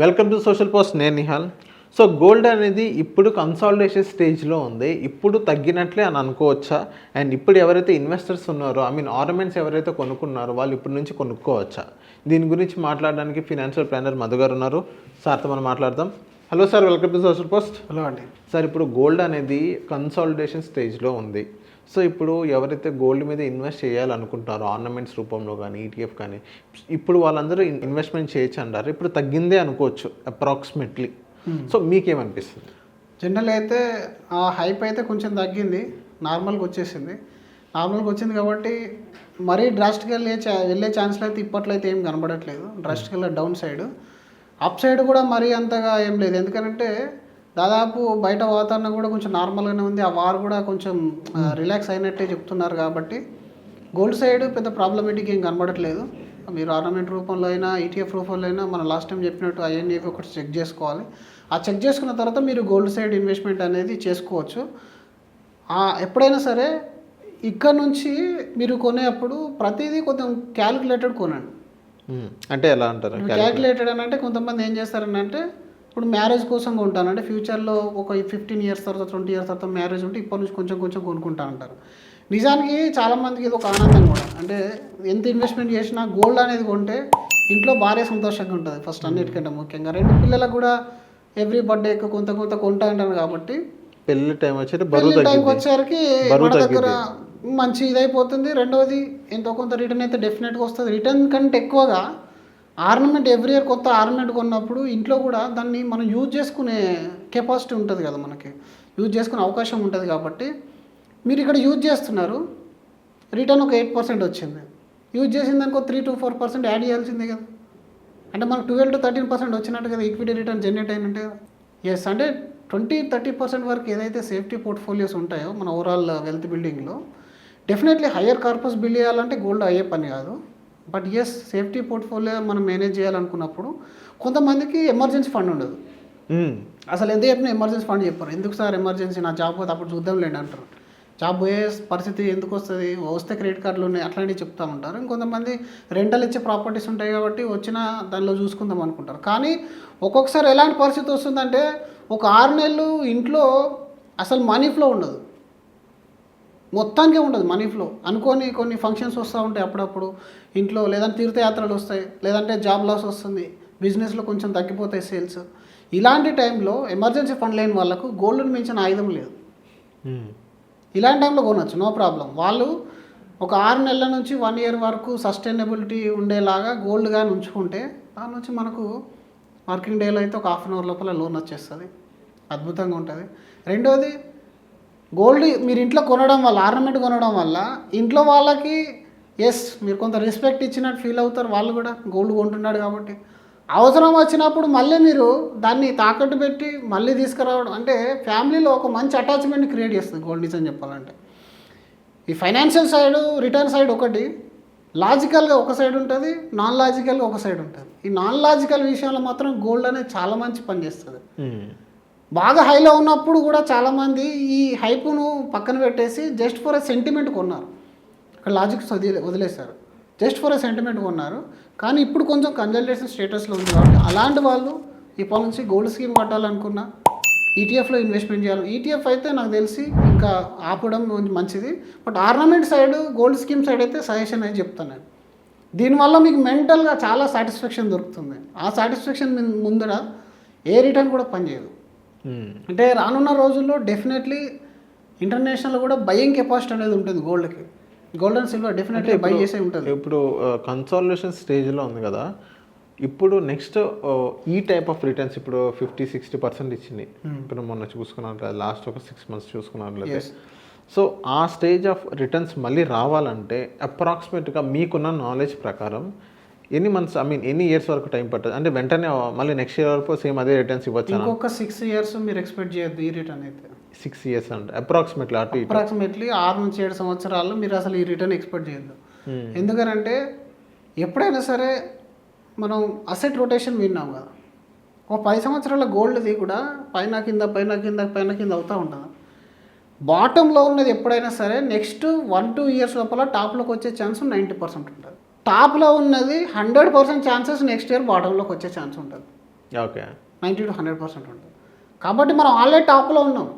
Welcome to social post. నేను Nihal. So gold అనేది ఇప్పుడు కన్సాలిడేషన్ స్టేజ్లో ఉంది. ఇప్పుడు తగ్గినట్లే అని అనుకోవచ్చా? అండ్ ఇప్పుడు ఎవరైతే ఇన్వెస్టర్స్ ఉన్నారో ఆర్నమెంట్స్ ఎవరైతే కొనుక్కున్నారో వాళ్ళు ఇప్పటి నుంచి కొనుక్కోవచ్చా? దీని గురించి మాట్లాడడానికి ఫినాన్షియల్ ప్లానర్ మధు గారు ఉన్నారు. సార్తో మనం మాట్లాడదాం. Hello sir, welcome to social post. Hello అండి. సార్, ఇప్పుడు గోల్డ్ అనేది కన్సాలిడేషన్ స్టేజ్లో ఉంది. సో ఇప్పుడు ఎవరైతే గోల్డ్ మీద ఇన్వెస్ట్ చేయాలనుకుంటున్నారో ఆర్నమెంట్స్ రూపంలో కానీ ఈటీఎఫ్ కానీ, ఇప్పుడు వాళ్ళందరూ ఇన్వెస్ట్మెంట్ చేయొచ్చు అంటారు. ఇప్పుడు తగ్గిందే అనుకోవచ్చు అప్రాక్సిమేట్లీ. సో మీకేమనిపిస్తుంది? జనరల్ అయితే ఆ హైప్ అయితే కొంచెం తగ్గింది, నార్మల్గా వచ్చింది కాబట్టి మరీ డ్రాస్టికల్ వెళ్ళే ఛాన్స్లు అయితే ఇప్పట్లో అయితే ఏం కనబడట్లేదు. డ్రాస్టికల్ డౌన్ సైడ్, అప్ సైడ్ కూడా మరీ అంతగా ఏం లేదు. ఎందుకంటే దాదాపు బయట వాతావరణం కూడా కొంచెం నార్మల్గానే ఉంది. ఆ వార్ కూడా కొంచెం రిలాక్స్ అయినట్టే చెప్తున్నారు కాబట్టి గోల్డ్ సైడ్ పెద్ద ప్రాబ్లమేటిక్ ఏం కనబడట్లేదు. మీరు ఆర్నమెంట్ రూపంలో అయినా ఈటీఎఫ్ రూపంలో అయినా మనం లాస్ట్ టైం చెప్పినట్టు ఐఎన్ఏవి ఒకటి చెక్ చేసుకోవాలి. ఆ చెక్ చేసుకున్న తర్వాత మీరు గోల్డ్ సైడ్ ఇన్వెస్ట్మెంట్ అనేది చేసుకోవచ్చు. ఎప్పుడైనా సరే ఇక్కడ నుంచి మీరు కొనేప్పుడు ప్రతిదీ కొంచెం క్యాలిక్యులేటెడ్ కొనండి. అంటే ఎలా అంటారు క్యాలిక్యులేటెడ్ అని అంటే కొంతమంది ఏం చేస్తారని అంటే, ఇప్పుడు మ్యారేజ్ కోసం కొంటాను అంటే ఫ్యూచర్లో ఒక 15 years తర్వాత 20 years తర్వాత మ్యారేజ్ ఉంటే ఇప్పటి నుంచి కొంచెం కొంచెం కొనుక్కుంటా అంటారు. నిజానికి చాలామందికి ఇది ఒక ఆనందం కూడా. అంటే ఎంత ఇన్వెస్ట్మెంట్ చేసినా గోల్డ్ అనేది కొంటే ఇంట్లో భార్య సంతోషంగా ఉంటుంది ఫస్ట్, అన్నిటికంటే ముఖ్యంగా. 2 పిల్లలకు కూడా ఎవ్రీ బర్త్డేకి కొంత కొంత కొంటా అంటాను కాబట్టి పెళ్లి టైంకి వచ్చేసరికి మన దగ్గర మంచి ఇదైపోతుంది. రెండవది ఎంతో కొంత రిటర్న్ అయితే డెఫినెట్గా వస్తుంది. రిటర్న్ కంటే ఎక్కువగా ఆర్నమెంట్ ఎవ్రీ ఇయర్ కొత్త ఆర్నమెంట్ కొన్నప్పుడు ఇంట్లో కూడా దాన్ని మనం యూజ్ చేసుకునే కెపాసిటీ ఉంటుంది కదా, మనకి యూజ్ చేసుకునే అవకాశం ఉంటుంది. కాబట్టి మీరు ఇక్కడ యూజ్ చేస్తున్నారు, రిటర్న్ ఒక 8% వచ్చింది. యూజ్ చేసిన దానికి ఒక 3 to 4% యాడ్ చేయాల్సిందే కదా. అంటే మనకు 12 to 13% వచ్చినట్టు కదా, ఈక్విటీ రిటర్న్ జనరేట్ అయినట్టే కదా. ఎస్, అంటే 20-30% వరకు ఏదైతే సేఫ్టీ పోర్ట్ఫోలియోస్ ఉంటాయో మన ఓవరాల్ వెల్త్ బిల్డింగ్లో, డెఫినెట్లీ హయ్యర్ కార్పస్ బిల్డ్ చేయాలంటే గోల్డ్ అయ్యే పని కాదు. బట్ ఎస్, సేఫ్టీ పోర్ట్ఫోలియో మనం మేనేజ్ చేయాలనుకున్నప్పుడు కొంతమందికి ఎమర్జెన్సీ ఫండ్ ఉండదు. అసలు ఎంత చెప్పినా ఎమర్జెన్సీ ఫండ్ చెప్పారు. ఎందుకు సార్ ఎమర్జెన్సీ, నా జాబ్ పోతే అప్పుడు చూద్దాంలేండి అంటారు. జాబ్ పోయే పరిస్థితి ఎందుకు వస్తుంది, వస్తే క్రెడిట్ కార్డులు ఉన్నాయి అట్లాంటివి చెప్తూ ఉంటారు. ఇంకొంతమంది రెంటల్ ఇచ్చే ప్రాపర్టీస్ ఉంటాయి కాబట్టి వచ్చిన దానిలో చూసుకుందాం అనుకుంటారు. కానీ ఒక్కొక్కసారి ఎలాంటి పరిస్థితి వస్తుందంటే, ఒక 6 నెలలు ఇంట్లో అసలు మనీ ఫ్లో ఉండదు, మొత్తానికే ఉండదు మనీ ఫ్లో. అనుకోని కొన్ని ఫంక్షన్స్ వస్తూ ఉంటాయి అప్పుడప్పుడు ఇంట్లో, లేదంటే తీర్థయాత్రలు వస్తాయి, లేదంటే జాబ్ లాస్ వస్తుంది, బిజినెస్లో కొంచెం తగ్గిపోతాయి సేల్స్. ఇలాంటి టైంలో ఎమర్జెన్సీ ఫండ్ లేని వాళ్ళకు గోల్డ్ని మించిన ఆయుధం లేదు. ఇలాంటి టైంలో కొనవచ్చు, నో ప్రాబ్లం. వాళ్ళు ఒక 6 నెలల నుంచి 1 year వరకు సస్టైనబిలిటీ ఉండేలాగా గోల్డ్ కానీ ఉంచుకుంటే దాని నుంచి మనకు వర్కింగ్ డేలో అయితే ఒక 1/2 hour లోపల లోన్ వచ్చేస్తుంది, అద్భుతంగా ఉంటుంది. రెండోది, గోల్డ్ మీరు ఇంట్లో కొనడం వల్ల, ఆర్నమెంట్ కొనడం వల్ల ఇంట్లో వాళ్ళకి ఎస్ మీరు కొంత రెస్పెక్ట్ ఇచ్చినట్టు ఫీల్ అవుతారు. వాళ్ళు కూడా గోల్డ్ కొంటున్నాడు కాబట్టి అవసరం వచ్చినప్పుడు మళ్ళీ మీరు దాన్ని తాకట్టు పెట్టి మళ్ళీ తీసుకురావడం అంటే ఫ్యామిలీలో ఒక మంచి అటాచ్మెంట్ క్రియేట్ చేస్తుంది గోల్డ్. నిజం చెప్పాలంటే ఈ ఫైనాన్షియల్ సైడ్, రిటర్న్ సైడ్ ఒకటి, లాజికల్గా ఒక సైడ్ ఉంటుంది, నాన్ లాజికల్గా ఒక సైడ్ ఉంటుంది. ఈ నాన్ లాజికల్ విషయంలో మాత్రం గోల్డ్ అనేది చాలా మంచి పని చేస్తుంది. బాగా హైలో ఉన్నప్పుడు కూడా చాలామంది ఈ హైప్ను పక్కన పెట్టేసి జస్ట్ ఫర్ ఎ సెంటిమెంట్ కొన్నారు, అక్కడ లాజిక్స్ వదిలేశారు, జస్ట్ ఫర్ ఎ సెంటిమెంట్ కొన్నారు. కానీ ఇప్పుడు కొంచెం కన్సల్టేషన్ స్టేటస్లో ఉంది కాబట్టి అలాంటి వాళ్ళు ఇప్పటి నుంచి గోల్డ్ స్కీమ్ కట్టాలనుకున్నా ఈటీఎఫ్లో ఇన్వెస్ట్మెంట్ చేయాలి. ఈటీఎఫ్ అయితే నాకు తెలిసి ఇంకా ఆపడం మంచిది. But ornament side, gold scheme side అయితే సజెషన్ అయితే చెప్తాను నేను. దీనివల్ల మీకు మెంటల్గా చాలా సాటిస్ఫాక్షన్ దొరుకుతుంది. ఆ సాటిస్ఫాక్షన్ ముందర ఏ రిటర్న్ కూడా పనిచేయదు. అంటే రానున్న రోజుల్లో డెఫినెట్లీ ఇంటర్నేషనల్ కూడా బయింగ్ కెపాసిటీ అనేది ఉంటుంది గోల్డ్కి. Gold and silver definitely buy చేసే ఉంటుంది. ఇప్పుడు కన్సాలిడేషన్ స్టేజ్లో ఉంది కదా, ఇప్పుడు నెక్స్ట్ ఈ టైప్ ఆఫ్ రిటర్న్స్ ఇప్పుడు 50-60% ఇచ్చింది. ఇప్పుడు మొన్న చూసుకున్నట్లయితే లాస్ట్ ఒక 6 months చూసుకున్నట్లయితే, సో ఆ స్టేజ్ ఆఫ్ రిటర్న్స్ మళ్ళీ రావాలంటే అప్రాక్సిమేట్గా మీకున్న నాలెడ్జ్ ప్రకారం ఎన్ని మంత్స్, ఎన్ని ఇయర్స్ వరకు టైం పడుతుంది? అంటే వెంటనే మళ్ళీ నెక్స్ట్ ఇయర్ వరకు సేమ్ అదే రిటర్న్స్ ఇవ్వచ్చు? ఇంకొక 6 years మీరు ఎక్స్పెక్ట్ చేయొద్దు ఈ రిటర్న్ అయితే. 6 years అంటే అప్రాక్సిమేట్లీ 6 నుంచి 7 సంవత్సరాలు మీరు అసలు ఈ రిటర్న్ ఎక్స్పెక్ట్ చేయొద్దు. ఎందుకంటే ఎప్పుడైనా సరే మనం అసెట్ రొటేషన్ విన్నాం కదా, ఒక 10 సంవత్సరాల గోల్డ్ది కూడా పైన కింద పైన కింద పైన కింద అవుతూ ఉంటుంది. బాటంలో ఉన్నది ఎప్పుడైనా సరే నెక్స్ట్ 1-2 years లోపల టాప్లోకి వచ్చే ఛాన్స్ 90% ఉంటుంది. టాప్లో ఉన్నది 100% ఛాన్సెస్ నెక్స్ట్ ఇయర్ బాటంలోకి వచ్చే ఛాన్స్ ఉంటుంది. ఓకే 90 to 100% ఉంటుంది. కాబట్టి మనం ఆల్రెడీ టాప్లో ఉన్నాం.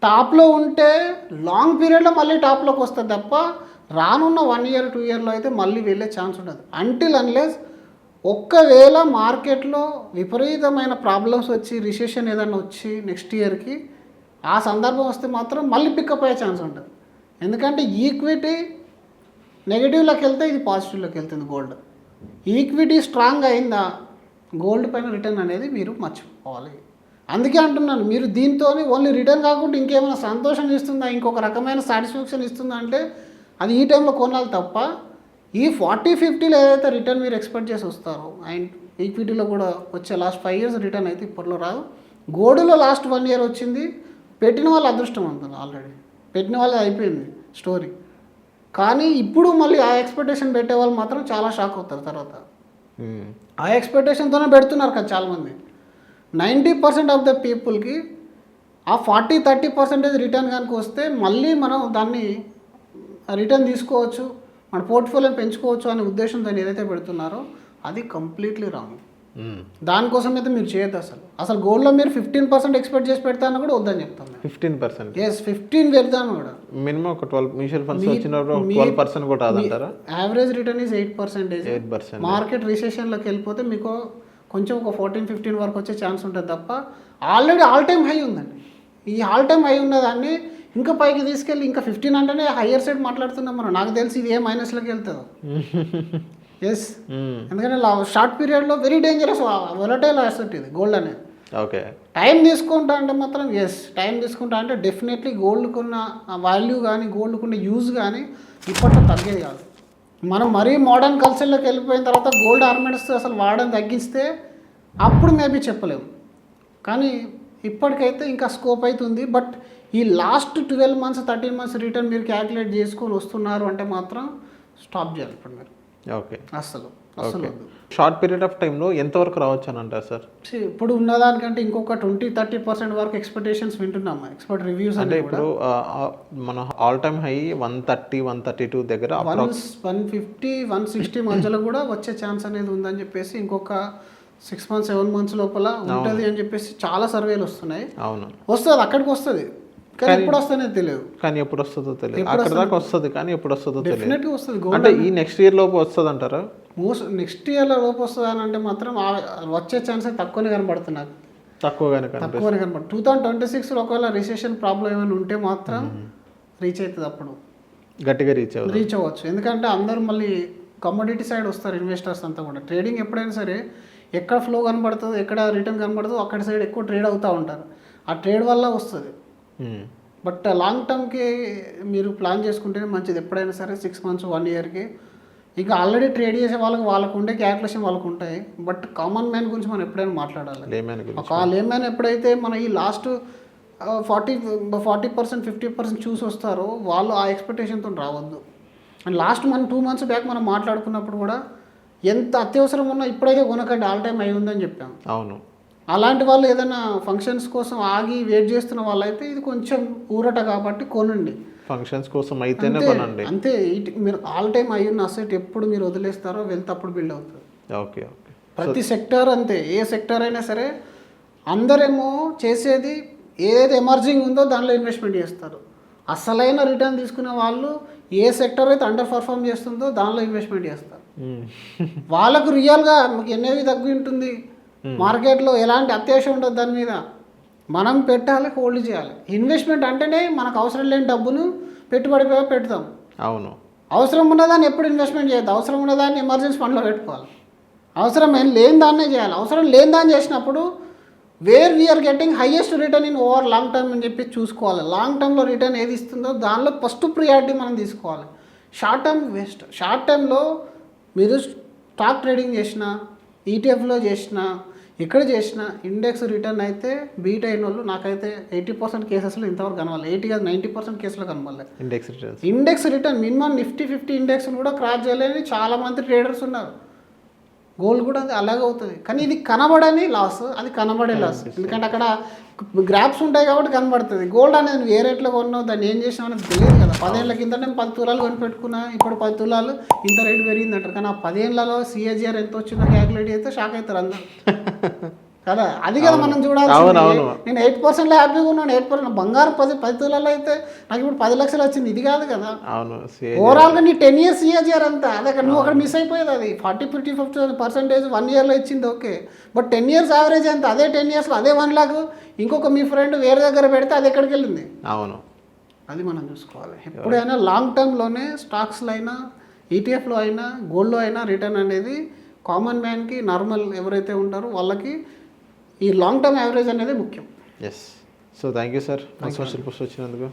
టాప్లో ఉంటే లాంగ్ పీరియడ్లో మళ్ళీ టాప్లోకి వస్తుంది తప్ప రానున్న 1 year 2 yearలో అయితే మళ్ళీ వెళ్ళే ఛాన్స్ ఉండదు. అంటిల్ అన్లెస్ ఒక్కవేళ మార్కెట్లో విపరీతమైన ప్రాబ్లమ్స్ వచ్చి రిసెషన్ ఏదైనా వచ్చి నెక్స్ట్ ఇయర్కి ఆ సందర్భం వస్తే మాత్రం మళ్ళీ పికప్ అయ్యే ఛాన్స్ ఉంటుంది. ఎందుకంటే ఈక్విటీ నెగిటివ్లోకి వెళ్తే ఇది పాజిటివ్లోకి వెళ్తుంది గోల్డ్. ఈక్విటీ స్ట్రాంగ్ అయిందా గోల్డ్ పైన రిటర్న్ అనేది మీరు మర్చిపోవాలి. అందుకే అంటున్నాను, మీరు దీంతో ఓన్లీ రిటర్న్ కాకుండా ఇంకేమైనా సంతోషం ఇస్తుందా, ఇంకొక రకమైన సాటిస్ఫాక్షన్ ఇస్తుందా అంటే అది ఈ టైంలో కొనాలి తప్ప ఈ 40-50లో ఏదైతే రిటర్న్ మీరు ఎక్స్పెక్ట్ చేసి వస్తారో అండ్ ఈక్విటీలో కూడా వచ్చే లాస్ట్ 5 years రిటర్న్ అయితే ఇప్పట్లో రాదు. గోల్డ్లో లాస్ట్ 1 year వచ్చింది. పెట్టిన వాళ్ళు అదృష్టం ఉంటుంది, ఆల్రెడీ పెట్టిన వాళ్ళు అయిపోయింది స్టోరీ. కానీ ఇప్పుడు మళ్ళీ ఆ ఎక్స్పెక్టేషన్ పెట్టే వాళ్ళు మాత్రం చాలా షాక్ అవుతారు తర్వాత. ఆ ఎక్స్పెక్టేషన్తోనే పెడుతున్నారు కదా చాలామంది. 90% ఆఫ్ ద పీపుల్కి ఆ 40-30% రిటర్న్ కనుక వస్తే మళ్ళీ మనం దాన్ని రిటర్న్ తీసుకోవచ్చు, మన పోర్ట్ఫోలియోని పెంచుకోవచ్చు అనే ఉద్దేశంతో ఏదైతే పెడుతున్నారో అది కంప్లీట్లీ రాంగ్. దానికోసం అయితే మీరు చేయొద్దు. అసలు గోల్డ్లో మీరు 15% ఎక్స్పెక్ట్ చేసి పెడతాను కూడా వద్దని చెప్తాను. 15%? ఎస్, 15 పెడతాను కూడా. మినిమం ఒక 12 మ్యూచువల్ ఫండ్స్ వచ్చినప్పుడు 12% కూడా రాదంటారా? Average return is 8%. మార్కెట్ రిసెషన్లోకి వెళ్ళిపోతే మీకు కొంచెం ఒక 14-15 వరకు వచ్చే ఛాన్స్ ఉంటుంది తప్ప ఆల్రెడీ ఆల్ టైమ్ హై ఉందండి. ఈ ఆల్ టైమ్ హై ఉన్నదాన్ని ఇంకా పైకి తీసుకెళ్ళి ఇంకా 15 అంటేనే హయ్యర్ సైడ్ మాట్లాడుతున్నాం మనం. నాకు తెలిసి ఇది ఏ మైనస్లోకి వెళ్తుందో. ఎస్, ఎందుకంటే షార్ట్ పీరియడ్లో వెరీ డేంజరస్ వొలటైల్ అసెట్ ఇది గోల్డ్ అనేది. ఓకే, టైం తీసుకుంటా అంటే మాత్రం ఎస్, టైం తీసుకుంటా అంటే డెఫినెట్లీ గోల్డ్కున్న వాల్యూ కానీ గోల్డ్కున్న యూజ్ కానీ ఇప్పట్లో తగ్గేది కాదు. మనం మరీ మోడర్న్ కల్చర్లోకి వెళ్ళిపోయిన తర్వాత గోల్డ్ ఆర్నమెంట్స్ అసలు వాడడం తగ్గిస్తే అప్పుడు మేబీ చెప్పలేము. కానీ ఇప్పటికైతే ఇంకా స్కోప్ అవుతుంది. బట్ ఈ లాస్ట్ 12 months 13 months రిటర్న్ మీరు క్యాలిక్యులేట్ చేసుకొని వస్తున్నారు అంటే మాత్రం స్టాప్ చేయాలి ఇప్పుడు మీరు. ఓకే, అసలు షార్ట్ పీరియడ్ ఆఫ్ టైంలో ఎంతవరకు రావచ్చు అని అంటారు సార్? ఇప్పుడు ఉన్నదానికంటే ఇంకొక 20-30% వరకు ఎక్స్పెక్టేషన్స్ వింటున్నాము, ఎక్స్పర్ట్ రివ్యూస్. అంటే ఇప్పుడు మన ఆల్ టైమ్ హై 130-132 దగ్గర 150-160 మధ్యలో కూడా వచ్చే ఛాన్స్ అనేది ఉందని చెప్పేసి ఇంకొక 6 months 7 months లోపల ఉంటుంది అని చెప్పేసి చాలా సర్వేలు వస్తున్నాయి. అవును, వస్తుంది, అక్కడికి వస్తుంది. కానీ ఎప్పుడు వస్తుందో తెలియదు. కానీ ఎప్పుడు వస్తుందో తెలియదు. అక్కడ దాకా వస్తుంది కానీ ఎప్పుడు వస్తుందో తెలియదు. డెఫినెట్గా వస్తుంది. అంటే ఈ నెక్స్ట్ ఇయర్ లోపు వస్తుంది అంటారా? నెక్స్ట్ ఇయర్లో లోపు వస్తుంది అని అంటే మాత్రం వచ్చే ఛాన్స్ తక్కువనే కనబడుతున్నారు. తక్కువనే కనబడుతుంది. 2026లో ఒకవేళ రిసెషన్ ప్రాబ్లం ఏమైనా ఉంటే మాత్రం రీచ్ అవుతుంది. అప్పుడు గట్టిగా రీచ్ అవ్వచ్చు. ఎందుకంటే అందరూ మళ్ళీ కమోడిటీ సైడ్ వస్తారు ఇన్వెస్టర్స్ అంతా కూడా. ట్రేడింగ్ ఎప్పుడైనా సరే ఎక్కడ ఫ్లో కనబడుతుందో ఎక్కడ రిటర్న్ కనబడుతుందో అక్కడ సైడ్ ఎక్కువ ట్రేడ్ అవుతూ ఉంటారు. ఆ ట్రేడ్ వల్ల వస్తుంది. బట్ లాంగ్ టర్మ్కి మీరు ప్లాన్ చేసుకుంటేనే మంచిది. ఎప్పుడైనా సరే 6 months 1 yearకి ఇంకా ఆల్రెడీ ట్రేడ్ చేసే వాళ్ళకు ఉండే క్యాల్కులేషన్ వాళ్ళకు ఉంటాయి. బట్ కామన్ మ్యాన్ గురించి మనం ఎప్పుడైనా మాట్లాడాలి. ఒక లేమ్యాన్ ఎప్పుడైతే మన ఈ లాస్ట్ 40% 50% చూసి వస్తారో వాళ్ళు ఆ ఎక్స్పెక్టేషన్తో రావద్దు. అండ్ లాస్ట్ మనం 2 months బ్యాక్ మనం మాట్లాడుకున్నప్పుడు కూడా ఎంత అత్యవసరం ఉన్నా ఇప్పుడైతే కొనకండి, ఆల్ టైమ్ అయి ఉందని చెప్పాము. అవును, అలాంటి వాళ్ళు ఏదైనా ఫంక్షన్స్ కోసం ఆగి వెయిట్ చేస్తున్న వాళ్ళైతే ఇది కొంచెం ఊరట కాబట్టి కొనండి. ఫంక్షన్స్ కోసం అయితేనే కొనండి. అంతే, మీరు ఆల్ టైమ్ అయి ఉన్న అసెట్ ఎప్పుడు మీరు వదిలేస్తారో వెల్త్ అప్పుడు బిల్డ్ అవుతుంది. ఓకే ఓకే, ప్రతి సెక్టర్ అంతే. ఏ సెక్టర్ అయినా సరే అందరేమో చేసేది ఏదైతే ఎమర్జింగ్ ఉందో దానిలో ఇన్వెస్ట్మెంట్ చేస్తారు. అసలైన రిటర్న్ తీసుకునే వాళ్ళు ఏ సెక్టర్ అయితే అండర్ పర్ఫామ్ చేస్తుందో దానిలో ఇన్వెస్ట్మెంట్ చేస్తారు. వాళ్ళకు రియల్గా ఎన్ఏవి తగ్గి ఉంటుంది, మార్కెట్లో ఎలాంటి అత్యాశ ఉండదు దాని మీద. మనం పెట్టాలి, హోల్డ్ చేయాలి. ఇన్వెస్ట్మెంట్ అంటేనే మనకు అవసరం లేని డబ్బును పెట్టుబడి పెడతాం. అవును, అవసరం ఉన్నదాన్ని ఎప్పుడు ఇన్వెస్ట్మెంట్ చేయద్దు. అవసరం ఉన్నదాన్ని ఎమర్జెన్సీ ఫండ్లో పెట్టుకోవాలి. అవసరం లేని దాన్నే చేయాలి. అవసరం లేని దాన్ని చేసినప్పుడు where we are getting highest return in over long term అని చెప్పి చూసుకోవాలి. లాంగ్ టర్మ్లో రిటర్న్ ఏది ఇస్తుందో దానిలో ఫస్ట్ ప్రియారిటీ మనం తీసుకోవాలి. Short term waste. షార్ట్ టర్మ్లో మీరు స్టాక్ ట్రేడింగ్ చేసినా, ఈటీఎఫ్లో చేసినా, ఎక్కడ చేసినా ఇండెక్స్ రిటర్న్ అయితే బీట్ అయిన వాళ్ళు నాకైతే 80% కేసెస్లో ఇంతవరకు కనవాలి. 80 కాదు 90% కేసులో కనవాలి. ఇండెక్స్ రిటర్న్ మినిమం నిఫ్టీ 50 ఇండెక్స్ని కూడా క్రాస్ చేయలేని చాలామంది ట్రేడర్స్ ఉన్నారు. గోల్డ్ కూడా అలాగే అవుతుంది. కానీ ఇది కనబడని లాస్, అది కనబడే లాస్. ఎందుకంటే అక్కడ గ్రాప్స్ ఉంటాయి కాబట్టి కనబడుతుంది. గోల్డ్ అనేది నువ్వు ఏ రేట్లో కొన్నావు, దాన్ని ఏం చేసినావు అనేది తెలియదు కదా. 10 ఏళ్ళ కింద నేను 10 తులాలు కొని పెట్టుకున్నా, ఇప్పుడు 10 తులాలు ఇంత రేటు పెరిగింది అంటారు. కానీ ఆ 10 ఏళ్ళలో CAGR ఎంత వచ్చిందో క్యాలిక్యులేట్ అయితే షాక్ అవుతారు అందరూ. కదా, అది కదా మనం చూడాలి. అవును. నేను 8%లో హ్యాపీగా ఉన్నాను. 8% బంగారం 10 తులాలు అయితే నాకు ఇప్పుడు 10 లక్షలు వచ్చింది, ఇది కాదు కదా. అవును. ఓవరాల్గా నీ 10 years సిఏజిఆర్ అంతా అదే అక్కడ నువ్వు అక్కడ మిస్ అయిపోయేది. అది 40-50% 1 yearలో ఇచ్చింది ఓకే, బట్ 10 years యావరేజ్ ఎంత? అదే 10 yearsలో అదే 1 lakh ఇంకొక మీ ఫ్రెండ్ వేరే దగ్గర పెడితే అది ఎక్కడికి వెళ్ళింది? అవును, అది మనం చూసుకోవాలి. ఎప్పుడైనా లాంగ్ టర్మ్లోనే స్టాక్స్లో అయినా ఈటీఎఫ్లో అయినా గోల్డ్లో అయినా రిటర్న్ అనేది కామన్ మ్యాన్కి, నార్మల్ ఎవరైతే ఉంటారో వాళ్ళకి ఈ లాంగ్ టర్మ్ యావరేజ్ అనేది ముఖ్యం. Yes. So thank you sir, social post వచ్చినందుకు.